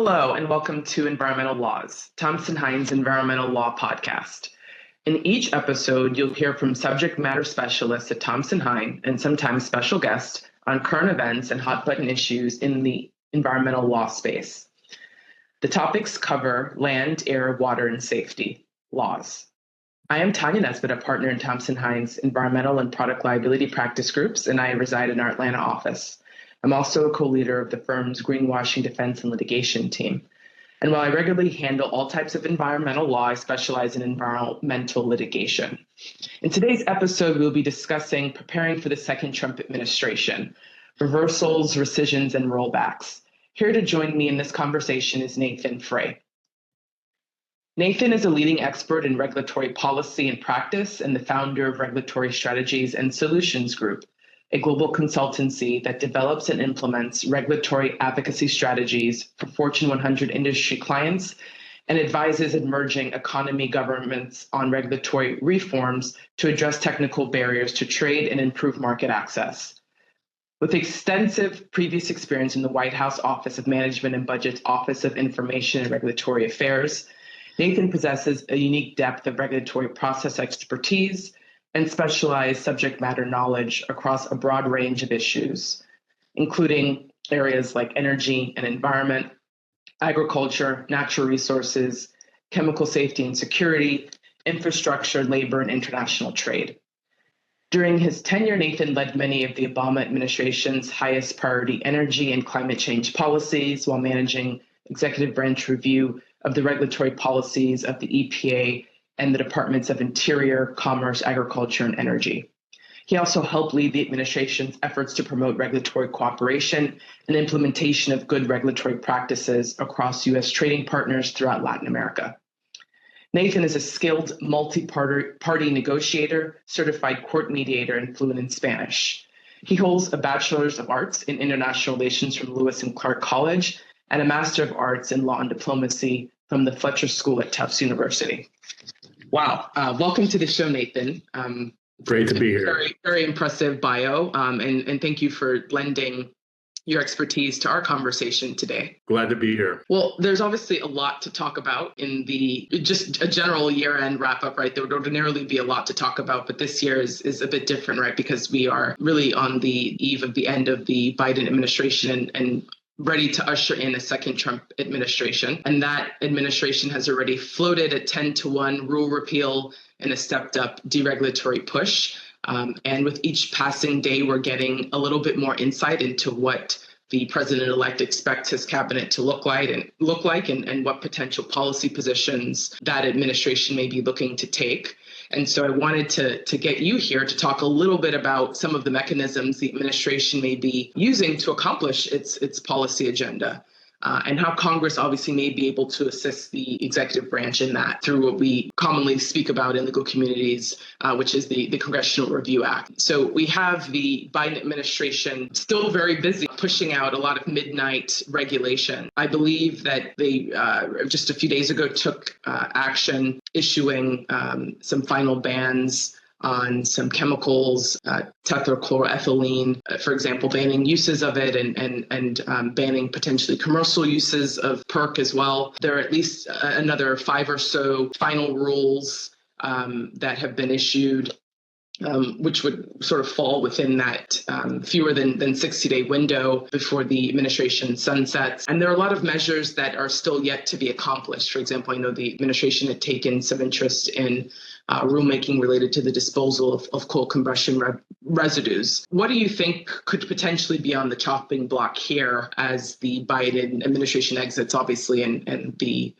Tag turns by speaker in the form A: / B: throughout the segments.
A: Hello, and welcome to Environmental Laws, Thompson Hine's Environmental Law Podcast. In each episode, you'll hear from subject matter specialists at Thompson Hine and sometimes special guests on current events and hot-button issues in the environmental law space. The topics cover land, air, water, and safety laws. I am Tanya Nesbitt, a partner in Thompson Hine's Environmental and Product Liability Practice Groups, and I reside in our Atlanta office. I'm also a co-leader of the firm's greenwashing defense and litigation team. And while I regularly handle all types of environmental law, I specialize in environmental litigation. In today's episode, we'll be discussing preparing for the second Trump administration, reversals, rescissions, and rollbacks. Here to join me in this conversation is Nathan Frey. Nathan is a leading expert in regulatory policy and practice and the founder of Regulatory Strategies and Solutions Group, a global consultancy that develops and implements regulatory advocacy strategies for Fortune 100 industry clients and advises emerging economy governments on regulatory reforms to address technical barriers to trade and improve market access. With extensive previous experience in the White House Office of Management and Budget's Office of Information and Regulatory Affairs, Nathan possesses a unique depth of regulatory process expertise and specialized subject matter knowledge across a broad range of issues, including areas like energy and environment, agriculture, natural resources, chemical safety and security, infrastructure, labor, and international trade. During his tenure, Nathan led many of the Obama administration's highest priority energy and climate change policies while managing executive branch review of the regulatory policies of the EPA and the Departments of Interior, Commerce, Agriculture, and Energy. He also helped lead the administration's efforts to promote regulatory cooperation and implementation of good regulatory practices across U.S. trading partners throughout Latin America. Nathan is a skilled multi-party negotiator, certified court mediator, and fluent in Spanish. He holds a Bachelor's of Arts in International Relations from Lewis and Clark College and a Master of Arts in Law and Diplomacy from the Fletcher School at Tufts University. Wow. Welcome to the show, Nathan.
B: Great to be here.
A: Very, very impressive bio. And thank you for lending your expertise to our conversation today.
B: Glad to be here.
A: Well, there's obviously a lot to talk about in just a general year-end wrap-up, right? There would ordinarily be a lot to talk about, but this year is a bit different, right? Because we are really on the eve of the end of the Biden administration and ready to usher in a second Trump administration. And that administration has already floated a 10-to-1 rule repeal and a stepped up deregulatory push. And with each passing day, we're getting a little bit more insight into what the president-elect expects his cabinet to look like and what potential policy positions that administration may be looking to take. And so I wanted to get you here to talk a little bit about some of the mechanisms the administration may be using to accomplish its policy agenda. And how Congress obviously may be able to assist the executive branch in that through what we commonly speak about in legal communities, which is the Congressional Review Act. So we have the Biden administration still very busy pushing out a lot of midnight regulation. I believe that they just a few days ago took action issuing some final bans on some chemicals, tetrachloroethylene, for example, banning uses of it and banning potentially commercial uses of PERC as well. There are at least another 5 or so final rules that have been issued, which would sort of fall within that fewer than 60-day window before the administration sunsets. And there are a lot of measures that are still yet to be accomplished. For example, I know the administration had taken some interest in rulemaking related to the disposal of coal combustion residues. What do you think could potentially be on the chopping block here as the Biden administration exits, obviously, and the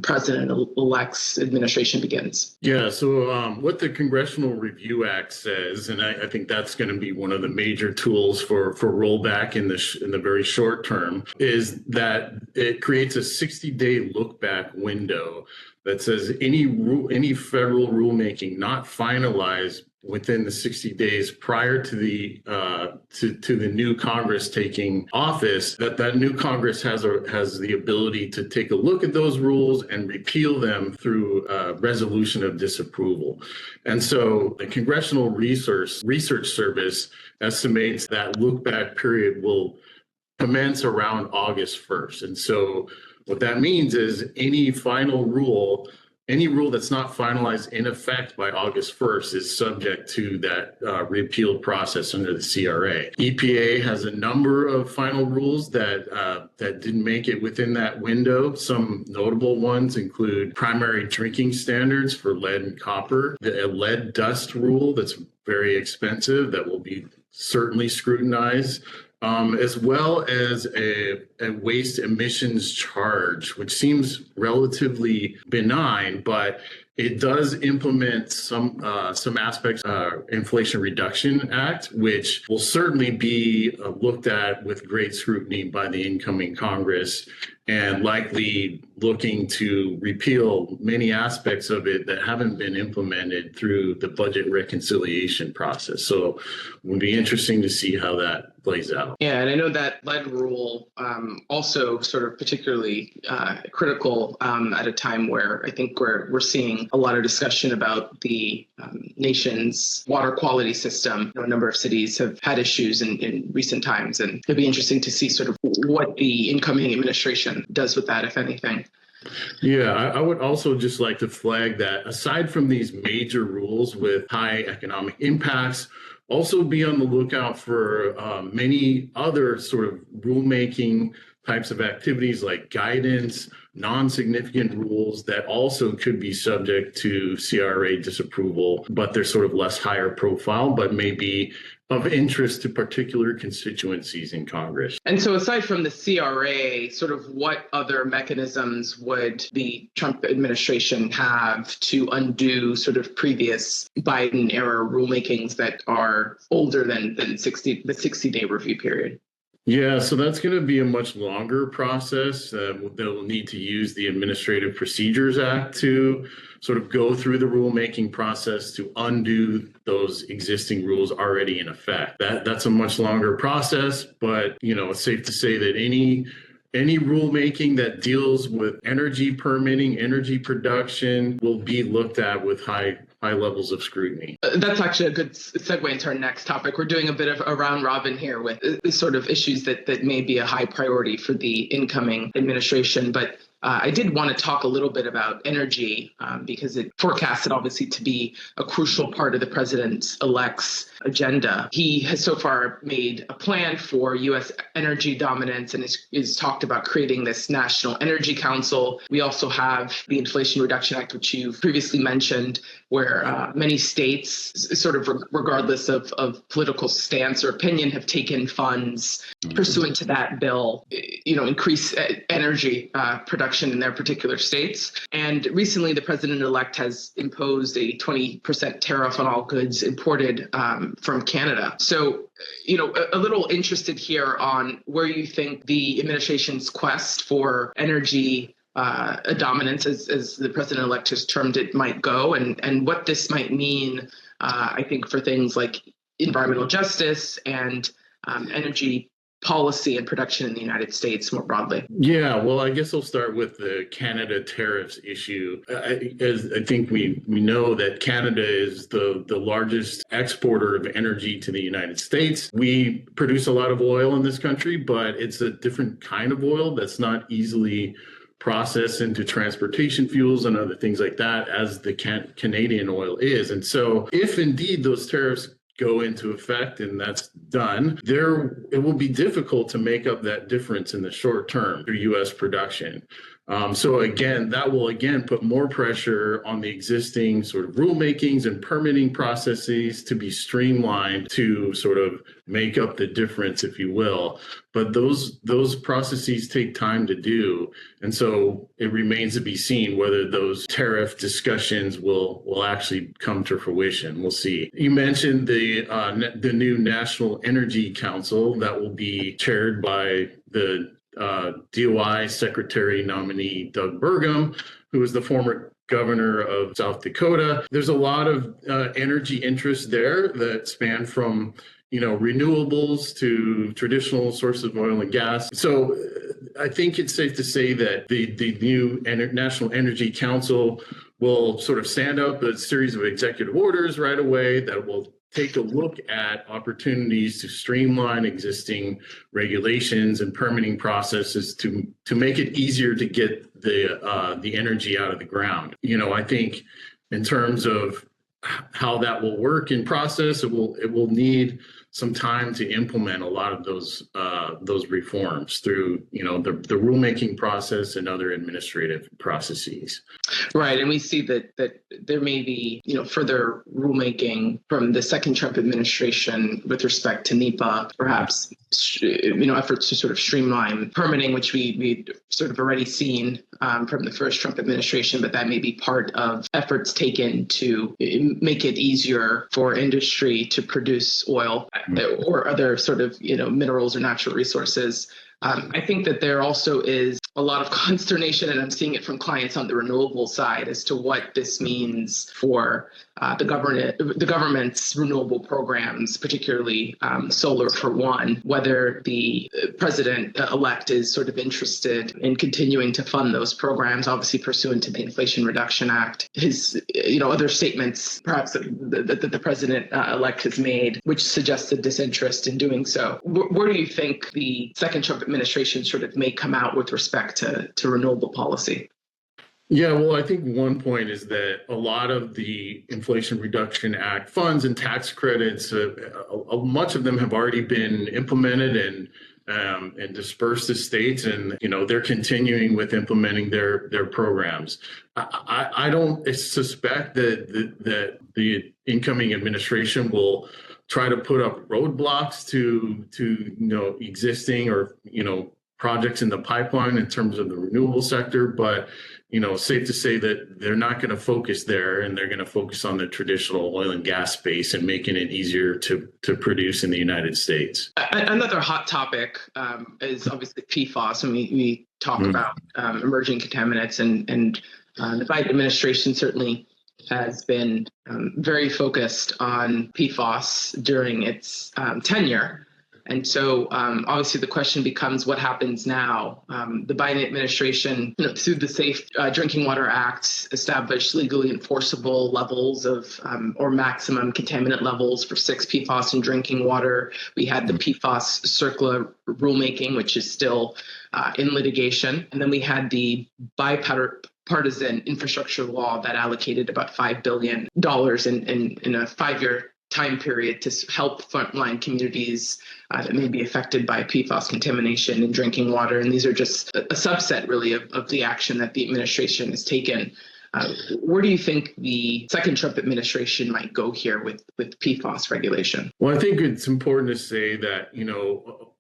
A: president-elect's administration begins?
B: Yeah, so what the Congressional Review Act says, and I think that's going to be one of the major tools for rollback in the very short term, is that it creates a 60-day look-back window that says any federal rulemaking not finalized within the 60 days prior to the new Congress taking office, that new Congress has the ability to take a look at those rules and repeal them through resolution of disapproval. And so the Congressional Research Service estimates that look back period will commence around August 1st. And so What that means is any rule that's not finalized in effect by August 1st is subject to that repeal process under the CRA. EPA has a number of final rules that didn't make it within that window. Some notable ones include primary drinking standards for lead and copper, a lead dust rule that's very expensive that will be certainly scrutinized, as well as a waste emissions charge, which seems relatively benign, but it does implement some aspects of Inflation Reduction Act, which will certainly be looked at with great scrutiny by the incoming Congress, and likely looking to repeal many aspects of it that haven't been implemented through the budget reconciliation process. So it would be interesting to see how that plays out.
A: Yeah, and I know that lead rule also sort of particularly critical at a time where I think we're seeing a lot of discussion about the nation's water quality system. A number of cities have had issues in recent times, and it'll be interesting to see sort of what the incoming administration does with that, if anything.
B: Yeah, I would also just like to flag that aside from these major rules with high economic impacts, also be on the lookout for many other sort of rulemaking types of activities like guidance, non-significant rules that also could be subject to CRA disapproval, but they're sort of less higher profile, but maybe of interest to particular constituencies in Congress.
A: And so aside from the CRA, sort of what other mechanisms would the Trump administration have to undo sort of previous Biden era rulemakings that are older than the 60-day review period?
B: Yeah, so that's going to be a much longer process. They'll need to use the Administrative Procedures Act to sort of go through the rulemaking process to undo those existing rules already in effect. That's a much longer process, but it's safe to say that any rulemaking that deals with energy permitting, energy production will be looked at with high levels of scrutiny.
A: That's actually a good segue into our next topic. We're doing a bit of a round robin here with sort of issues that may be a high priority for the incoming administration. But I did want to talk a little bit about energy because it forecasted obviously to be a crucial part of the president-elect's agenda. He has so far made a plan for U.S. energy dominance and is talked about creating this National Energy Council. We also have the Inflation Reduction Act, which you've previously mentioned, where many states, sort of regardless of political stance or opinion, have taken funds pursuant to that bill, increase energy production in their particular states. And recently, the president-elect has imposed a 20% tariff on all goods imported from Canada. So, a little interested here on where you think the administration's quest for energy dominance, as the president-elect has termed it, might go, and what this might mean, I think, for things like environmental justice and energy policy and production in the United States more broadly.
B: Yeah, well, I guess I'll start with the Canada tariffs issue. As I think we know that Canada is the largest exporter of energy to the United States. We produce a lot of oil in this country, but it's a different kind of oil that's not easily processed into transportation fuels and other things like that as the Canadian oil is. And so if indeed those tariffs go into effect and that's done, it will be difficult to make up that difference in the short term through U.S. production. So again, that will put more pressure on the existing sort of rulemakings and permitting processes to be streamlined to sort of make up the difference, if you will. But those processes take time to do. And so it remains to be seen whether those tariff discussions will actually come to fruition. We'll see. You mentioned the new National Energy Council that will be chaired by the DOI Secretary nominee Doug Burgum, who is the former governor of South Dakota. There's a lot of energy interests there that span from renewables to traditional sources of oil and gas. So I think it's safe to say that the new National Energy Council will sort of stand up a series of executive orders right away that will take a look at opportunities to streamline existing regulations and permitting processes to make it easier to get the energy out of the ground. I think in terms of how that will work in process, it will need some time to implement a lot of those reforms through the rulemaking process and other administrative processes.
A: Right, and we see that there may be further rulemaking from the second Trump administration with respect to NEPA, perhaps efforts to sort of streamline permitting, which we sort of already seen from the first Trump administration, but that may be part of efforts taken to make it easier for industry to produce oil or other sort of minerals or natural resources. I think that there also is a lot of consternation, and I'm seeing it from clients on the renewable side, as to what this means for the government's renewable programs, particularly solar for one, whether the president-elect is sort of interested in continuing to fund those programs, obviously pursuant to the Inflation Reduction Act. His, other statements perhaps that the president-elect has made, which suggested disinterest in doing so. Where do you think the second Trump administration sort of may come out with respect to renewable policy?
B: Yeah, well, I think one point is that a lot of the Inflation Reduction Act funds and tax credits, much of them have already been implemented and dispersed to states, and they're continuing with implementing their programs. I don't suspect that the incoming administration will try to put up roadblocks to existing or projects in the pipeline in terms of the renewable sector, but safe to say that they're not going to focus there, and they're going to focus on the traditional oil and gas space and making it easier to produce in the United States.
A: Another hot topic is obviously PFAS, and we talk about emerging contaminants, and the Biden administration certainly has been very focused on PFAS during its tenure. And so obviously the question becomes, what happens now? The Biden administration, through the Safe Drinking Water Act, established legally enforceable levels of or maximum contaminant levels for 6 PFAS in drinking water. We had the PFAS CERCLA rulemaking, which is still in litigation. And then we had the bipartisan infrastructure law that allocated about $5 billion in a 5-year time period to help frontline communities that may be affected by PFAS contamination in drinking water. And these are just a subset, really, of the action that the administration has taken. Where do you think the second Trump administration might go here with PFAS regulation?
B: Well, I think it's important to say that,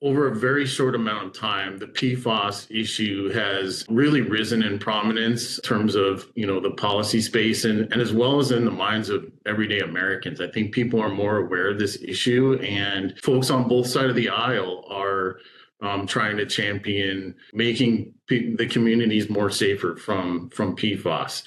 B: over a very short amount of time, the PFAS issue has really risen in prominence in terms of, the policy space and as well as in the minds of everyday Americans. I think people are more aware of this issue, and folks on both sides of the aisle are trying to champion making the communities more safer from PFAS.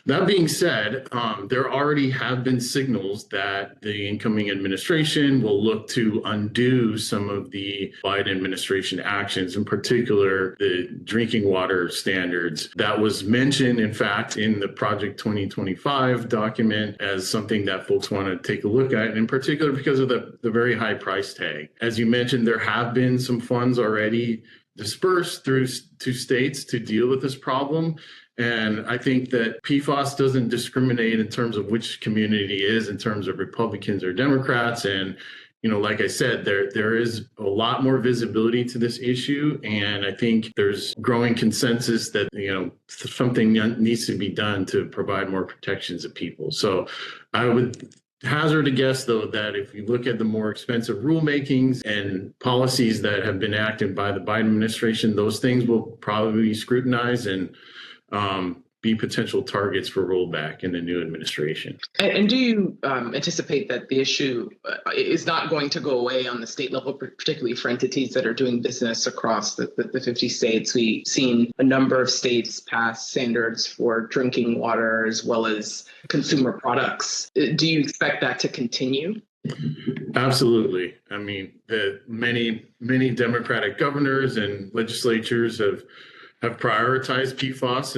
B: That being said, there already have been signals that the incoming administration will look to undo some of the Biden administration actions, in particular the drinking water standards. That was mentioned, in fact, in the Project 2025 document as something that folks want to take a look at, and in particular because of the very high price tag. As you mentioned, there have been some funds already dispersed to states to deal with this problem. And I think that PFAS doesn't discriminate in terms of which community is, in terms of Republicans or Democrats. And, like I said, there is a lot more visibility to this issue. And I think there's growing consensus that, something needs to be done to provide more protections to people. So I would hazard a guess, though, that if you look at the more expensive rulemakings and policies that have been enacted by the Biden administration, those things will probably be scrutinized and be potential targets for rollback in the new administration.
A: And do you anticipate that the issue is not going to go away on the state level, particularly for entities that are doing business across the 50 states? We've seen a number of states pass standards for drinking water as well as consumer products. Do you expect that to continue?
B: Absolutely. I mean, many Democratic governors and legislatures have have prioritized PFAS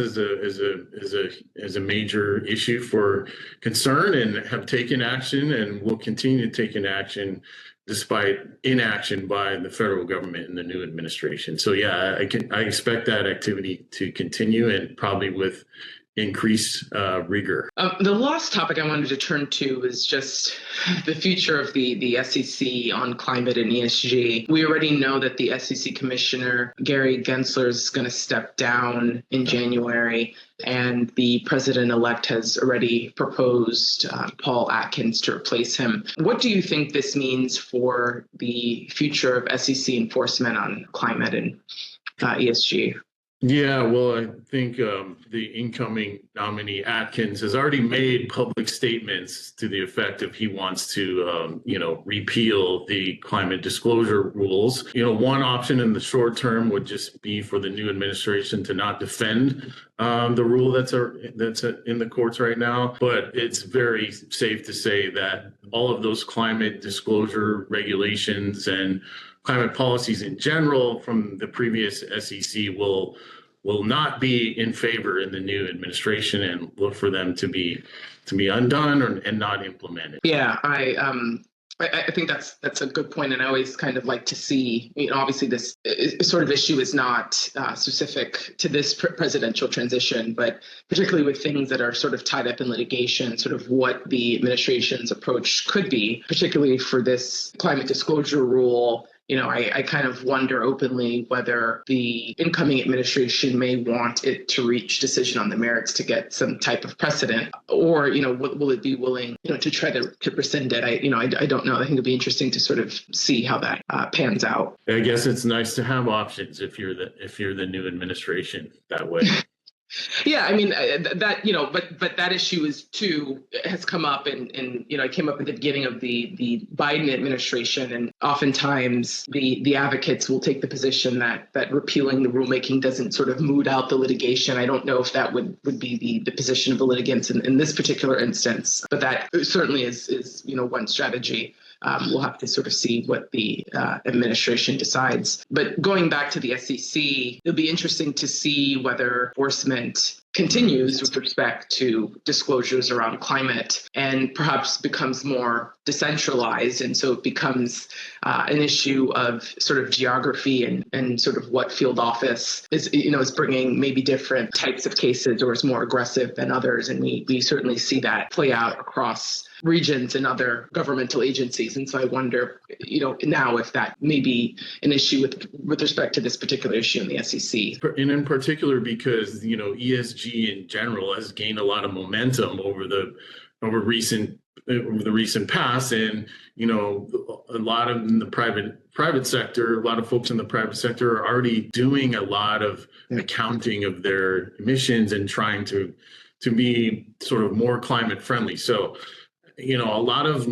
B: as a major issue for concern and have taken action and will continue to take an action despite inaction by the federal government and the new administration. So yeah, I expect that activity to continue, and probably with increased rigor.
A: The last topic I wanted to turn to is just the future of the SEC on climate and ESG. We already know that the SEC Commissioner, Gary Gensler, is going to step down in January, and the president-elect has already proposed Paul Atkins to replace him. What do you think this means for the future of SEC enforcement on climate and ESG?
B: Yeah, well, I think the incoming nominee Atkins has already made public statements to the effect of he wants to, repeal the climate disclosure rules. One option in the short term would just be for the new administration to not defend the rule that's in the courts right now. But it's very safe to say that all of those climate disclosure regulations and climate policies in general from the previous SEC will not be in favor in the new administration, and look for them to be undone and not implemented.
A: Yeah, I think that's a good point, and I always kind of like to see, obviously this sort of issue is not specific to this presidential transition, but particularly with things that are sort of tied up in litigation, sort of what the administration's approach could be, particularly for this climate disclosure rule. I kind of wonder openly whether the incoming administration may want it to reach decision on the merits to get some type of precedent, or, will it be willing, to try to rescind it? I don't know. I think it'd be interesting to sort of see how that pans out.
B: I guess it's nice to have options if you're the new administration that way.
A: Yeah, I mean but that issue has come up, and it came up at the beginning of the Biden administration, and oftentimes the advocates will take the position that repealing the rulemaking doesn't sort of moot out the litigation. I don't know if that would be the position of the litigants in this particular instance, but that certainly is one strategy. We'll have to sort of see what the administration decides. But going back to the SEC, it'll be interesting to see whether enforcement continues with respect to disclosures around climate and perhaps becomes more decentralized. And so it becomes an issue of sort of geography and sort of what field office is bringing maybe different types of cases or is more aggressive than others. And we certainly see that play out across regions and other governmental agencies. And so I wonder, now if that may be an issue with respect to this particular issue in the SEC.
B: And in particular, because, ESG in general has gained a lot of momentum over the recent past. And, a lot of in the private sector, a lot of folks in the private sector are already doing a lot of accounting of their emissions and trying to be sort of more climate friendly. So, a lot of,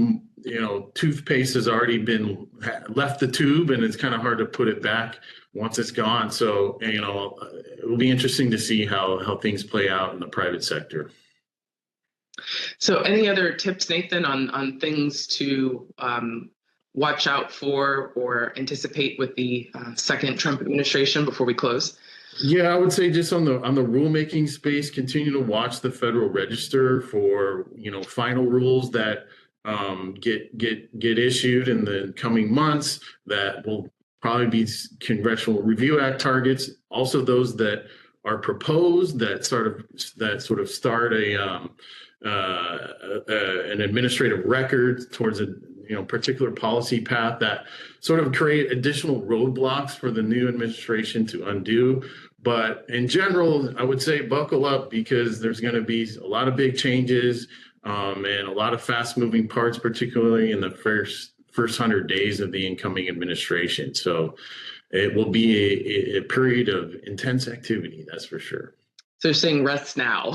B: toothpaste has already left the tube, and it's kind of hard to put it back once it's gone. So, it will be interesting to see how things play out in the private sector.
A: So any other tips, Nathan, on things to watch out for or anticipate with the second Trump administration before we close?
B: Yeah, I would say just on the rulemaking space, continue to watch the Federal Register for final rules that get issued in the coming months that will probably be Congressional Review Act targets. Also, those that are proposed that sort of start an administrative record towards a particular policy path that sort of create additional roadblocks for the new administration to undo. But in general, I would say buckle up, because there's going to be a lot of big changes and a lot of fast moving parts, particularly in the first 100 days of the incoming administration. So it will be a period of intense activity, that's for sure.
A: So you're saying rest now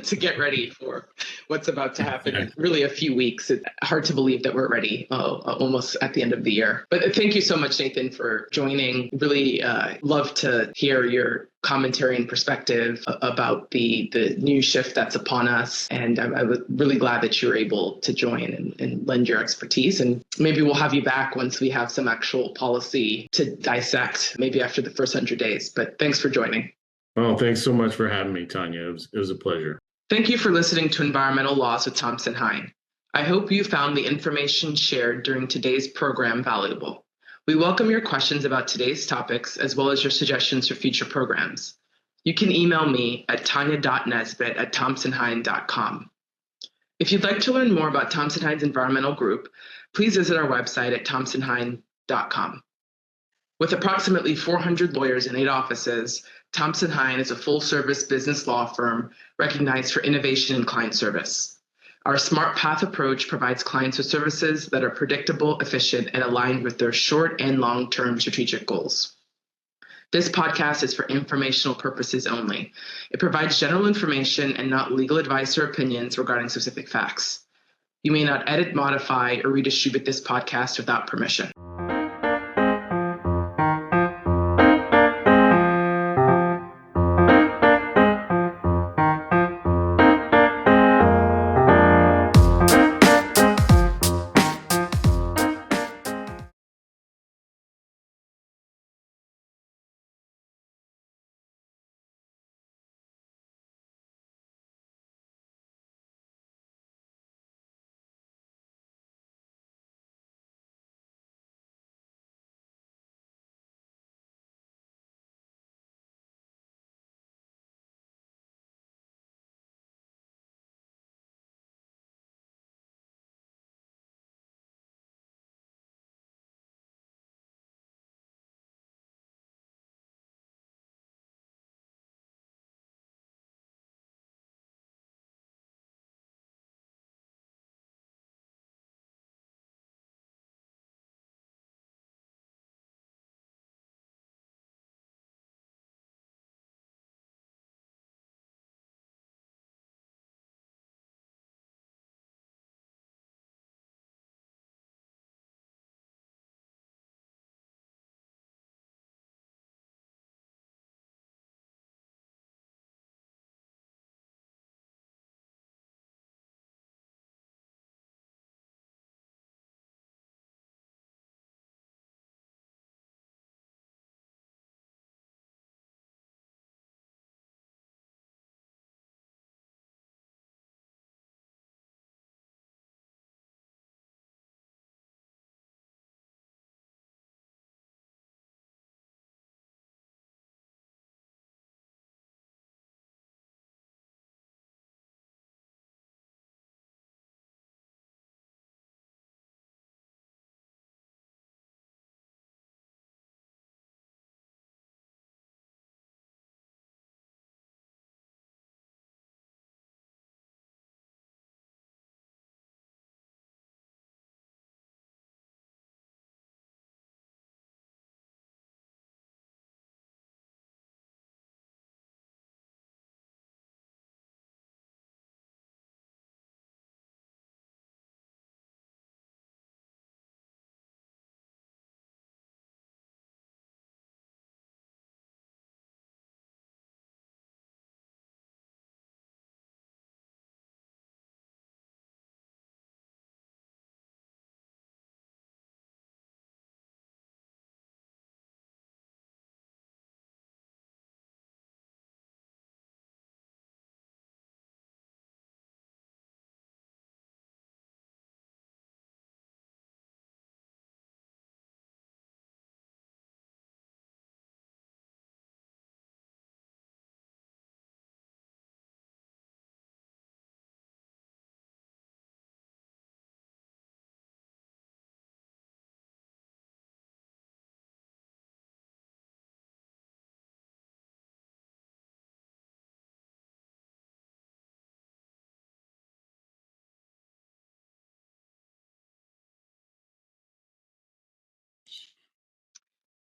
A: to get ready for what's about to happen in really a few weeks. It's hard to believe that we're ready almost at the end of the year. But thank you so much, Nathan, for joining. Really love to hear your commentary and perspective about the new shift that's upon us. And I was really glad that you were able to join and lend your expertise. And maybe we'll have you back once we have some actual policy to dissect, maybe after the first 100 days. But thanks for joining.
B: Oh, thanks so much for having me, Tanya. It was a pleasure.
A: Thank you for listening to Environmental Laws with Thompson Hine. I hope you found the information shared during today's program valuable. We welcome your questions about today's topics as well as your suggestions for future programs. You can email me at tanya.nesbitt@thompsonhine.com. If you'd like to learn more about Thompson Hine's environmental group, please visit our website at thompsonhine.com. With approximately 400 lawyers in 8 offices, Thompson Hine is a full-service business law firm recognized for innovation and client service. Our Smart Path approach provides clients with services that are predictable, efficient, and aligned with their short and long-term strategic goals. This podcast is for informational purposes only. It provides general information and not legal advice or opinions regarding specific facts. You may not edit, modify, or redistribute this podcast without permission.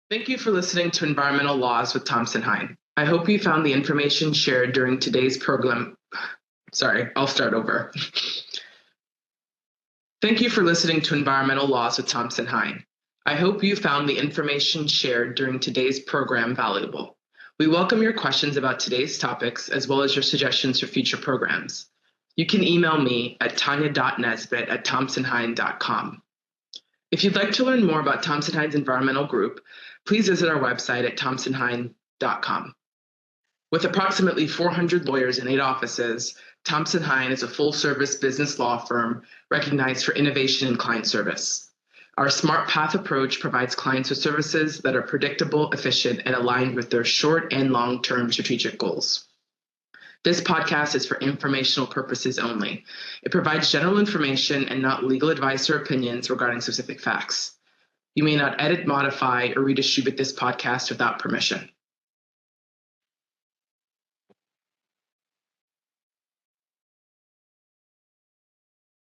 A: Thank you for listening to Environmental Laws with Thompson Hine. I hope you found the information shared during today's program. Sorry, I'll start over. Thank you for listening to Environmental Laws with Thompson Hine. I hope you found the information shared during today's program valuable. We welcome your questions about today's topics as well as your suggestions for future programs. You can email me at tanya.nesbitt@thompsonhine.com. If you'd like to learn more about Thompson Hine's environmental group, please visit our website at thompsonhine.com. With approximately 400 lawyers in 8 offices, Thompson Hine is a full-service business law firm recognized for innovation and client service. Our Smart Path approach provides clients with services that are predictable, efficient, and aligned with their short and long-term strategic goals. This podcast is for informational purposes only. It provides general information and not legal advice or opinions regarding specific facts. You may not edit, modify, or redistribute this podcast without permission.